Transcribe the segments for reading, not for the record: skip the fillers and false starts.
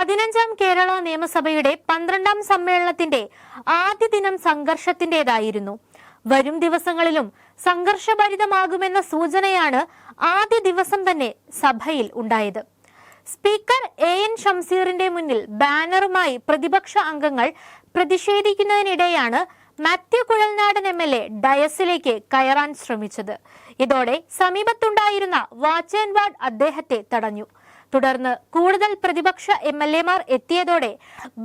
15ാം കേരള നിയമസഭയുടെ 12ാം സമ്മേളനത്തിന്റെ ആദ്യ ദിനം സംഘർഷത്തിന്റേതായിരുന്നു. വരും ദിവസങ്ങളിലും സംഘർഷഭരിതമാകുമെന്ന സൂചനയാണ് ആദ്യ ദിവസം തന്നെ സഭയിൽ ഉണ്ടായത്. സ്പീക്കർ AN ഷംസീറിന്റെ മുന്നിൽ ബാനറുമായി പ്രതിപക്ഷ അംഗങ്ങൾ പ്രതിഷേധിക്കുന്നതിനിടെയാണ് മാത്യു കുഴൽനാടൻ MLA ഡയസിലേക്ക് കയറാൻ ശ്രമിച്ചത്. ഇതോടെ സമീപത്തുണ്ടായിരുന്ന വാച്ച് ആൻഡ് വാർഡ് അദ്ദേഹത്തെ തടഞ്ഞു. തുടർന്ന് കൂടുതൽ പ്രതിപക്ഷ MLAമാർ എത്തിയതോടെ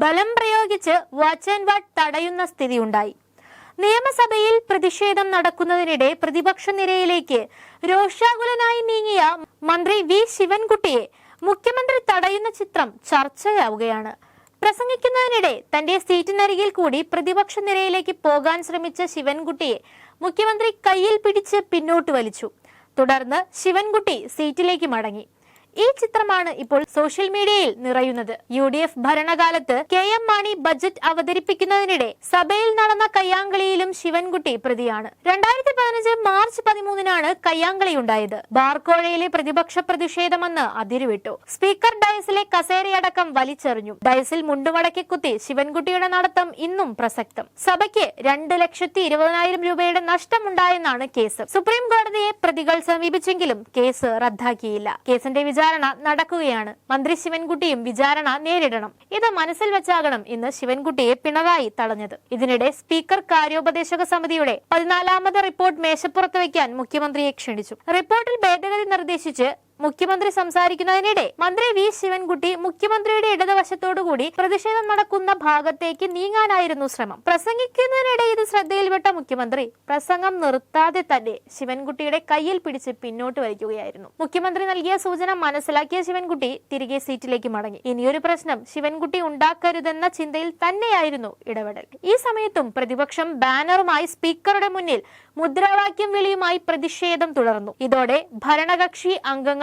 ബലം പ്രയോഗിച്ച് വാച്ച് ആൻഡ് വാർഡ് തടയുന്ന സ്ഥിതിയുണ്ടായി. നിയമസഭയിൽ പ്രതിഷേധം നടക്കുന്നതിനിടെ പ്രതിപക്ഷ നിരയിലേക്ക് രോഷാകുലനായി നീങ്ങിയ മന്ത്രി V ശിവൻകുട്ടിയെ മുഖ്യമന്ത്രി തടയുന്ന ചിത്രം ചർച്ചയാവുകയാണ്. പ്രസംഗിക്കുന്നതിനിടെ തന്റെ സീറ്റിനരികിൽ കൂടി പ്രതിപക്ഷ നിരയിലേക്ക് പോകാൻ ശ്രമിച്ച ശിവൻകുട്ടിയെ മുഖ്യമന്ത്രി കയ്യിൽ പിടിച്ച് പിന്നോട്ട് വലിച്ചു. തുടർന്ന് ശിവൻകുട്ടി സീറ്റിലേക്ക് മടങ്ങി. ഈ ചിത്രമാണ് ഇപ്പോൾ സോഷ്യൽ മീഡിയയിൽ നിറയുന്നത്. UDF ഭരണകാലത്ത് KM മാണി ബജറ്റ് അവതരിപ്പിക്കുന്നതിനിടെ സഭയിൽ നടന്ന കയ്യാങ്കളിയിലും ശിവൻകുട്ടി പ്രതിയാണ്. 2015 മാർച്ച് 13-നാണ് കയ്യാങ്കളിയുണ്ടായത്. ബാർക്കോഴയിലെ പ്രതിപക്ഷ പ്രതിഷേധമെന്ന് അതിരുവിട്ടു. സ്പീക്കർ ഡയസിലെ കസേരയടക്കം വലിച്ചെറിഞ്ഞു. ഡയസിൽ മുണ്ടുമടക്കി കുത്തി ശിവൻകുട്ടിയുടെ നടത്തം ഇന്നും പ്രസക്തം. സഭയ്ക്ക് 2,20,000 രൂപയുടെ നഷ്ടമുണ്ടായെന്നാണ് കേസ്. സുപ്രീം കോടതിയെ പ്രതികൾ സമീപിച്ചെങ്കിലും കേസ് റദ്ദാക്കിയില്ല. കേസിന്റെ വിചാരണ നടക്കുകയാണ്. മന്ത്രി ശിവൻകുട്ടിയും വിചാരണ നേരിടണം. ഇത് മനസ്സിൽ വെച്ചാകണം ഇന്ന് ശിവൻകുട്ടിയെ പിണറായി തടഞ്ഞത്. ഇതിനിടെ സ്പീക്കർ കാര്യോപദേശക സമിതിയുടെ 14ാമത് റിപ്പോർട്ട് മേശപ്പുറത്ത് വയ്ക്കാൻ മുഖ്യമന്ത്രിയെ ക്ഷണിച്ചു. റിപ്പോർട്ടിൽ ഭേദഗതി നിർദ്ദേശിച്ച് മുഖ്യമന്ത്രി സംസാരിക്കുന്നതിനിടെ മന്ത്രി V ശിവൻകുട്ടി മുഖ്യമന്ത്രിയുടെ ഇടതുവശത്തോടുകൂടി പ്രതിഷേധം നടക്കുന്ന ഭാഗത്തേക്ക് നീങ്ങാനായിരുന്നു ശ്രമം. പ്രസംഗിക്കുന്നതിനിടെ ഇത് ശ്രദ്ധയിൽപ്പെട്ട മുഖ്യമന്ത്രി പ്രസംഗം നിർത്താതെ തന്നെ ശിവൻകുട്ടിയുടെ കയ്യിൽ പിടിച്ച് പിന്നോട്ട് വലിക്കുകയായിരുന്നു. മുഖ്യമന്ത്രി നൽകിയ സൂചന മനസ്സിലാക്കിയ ശിവൻകുട്ടി തിരികെ സീറ്റിലേക്ക് മടങ്ങി. ഇനിയൊരു പ്രശ്നം ശിവൻകുട്ടി ഉണ്ടാക്കരുതെന്ന ചിന്തയിൽ തന്നെയായിരുന്നു ഇടപെടൽ. ഈ സമയത്തും പ്രതിപക്ഷം ബാനറുമായി സ്പീക്കറുടെ മുന്നിൽ മുദ്രാവാക്യം വിളിയുമായി പ്രതിഷേധം തുടർന്നു. ഇതോടെ ഭരണകക്ഷി അംഗങ്ങൾ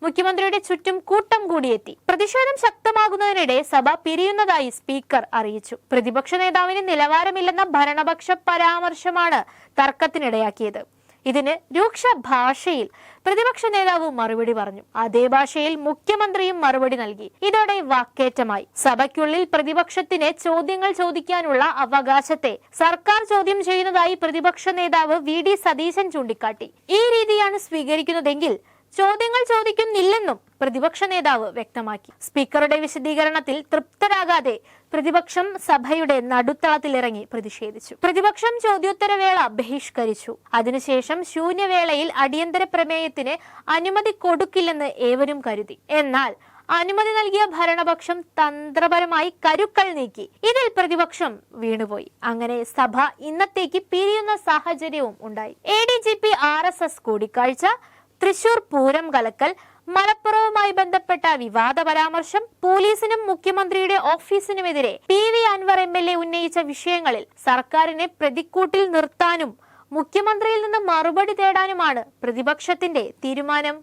മുഖ്യമന്ത്രിയുടെ ചുറ്റും കൂട്ടം കൂടിയെത്തി. പ്രതിഷേധം ശക്തമാകുന്നതിനിടെ സഭ പിരിയുന്നതായി സ്പീക്കർ അറിയിച്ചു. പ്രതിപക്ഷ നേതാവിന് നിലവാരമില്ലെന്ന ഭരണപക്ഷ പരാമർശമാണ് തർക്കത്തിനിടയാക്കിയത്. ഇതിന് രൂക്ഷ ഭാഷയിൽ പ്രതിപക്ഷ നേതാവ് മറുപടി പറഞ്ഞു. അതേ ഭാഷയിൽ മുഖ്യമന്ത്രിയും മറുപടി നൽകി. ഇതോടെ വാക്കേറ്റമായി. സഭയ്ക്കുള്ളിൽ പ്രതിപക്ഷത്തിന് ചോദ്യങ്ങൾ ചോദിക്കാനുള്ള അവകാശത്തെ സർക്കാർ ചോദ്യം ചെയ്യുന്നതായി പ്രതിപക്ഷ നേതാവ് VD സതീശൻ ചൂണ്ടിക്കാട്ടി. ഈ രീതിയാണ് സ്വീകരിക്കുന്നതെങ്കിൽ ചോദ്യങ്ങൾ ചോദിക്കുന്നില്ലെന്നും പ്രതിപക്ഷ നേതാവ് വ്യക്തമാക്കി. സ്പീക്കറുടെ വിശദീകരണത്തിൽ തൃപ്തരാകാതെ പ്രതിപക്ഷം സഭയുടെ നടുത്തളത്തിലിറങ്ങി പ്രതിഷേധിച്ചു. പ്രതിപക്ഷം ചോദ്യോത്തരവേള ബഹിഷ്കരിച്ചു. അതിനുശേഷം ശൂന്യവേളയിൽ അടിയന്തര പ്രമേയത്തിന് അനുമതി കൊടുക്കില്ലെന്ന് ഏവരും കരുതി. എന്നാൽ അനുമതി നൽകിയ ഭരണപക്ഷം തന്ത്രപരമായി കരുക്കൾ നീക്കി. ഇതിൽ പ്രതിപക്ഷം വീണുപോയി. അങ്ങനെ സഭ ഇന്നത്തേക്ക് പിരിയുന്ന സാഹചര്യവും ഉണ്ടായി. ADGP RSS കൂടിക്കാഴ്ച, തൃശൂർ പൂരം കലക്കൽ, മലപ്പുറവുമായി ബന്ധപ്പെട്ട വിവാദ പരാമർശം, പോലീസിനും മുഖ്യമന്ത്രിയുടെ ഓഫീസിനുമെതിരെ PV അൻവർ MLA ഉന്നയിച്ച വിഷയങ്ങളിൽ സർക്കാരിനെ പ്രതിക്കൂട്ടിൽ നിർത്താനും മുഖ്യമന്ത്രിയിൽ നിന്ന് മറുപടി തേടാനുമാണ് പ്രതിപക്ഷത്തിന്റെ തീരുമാനം.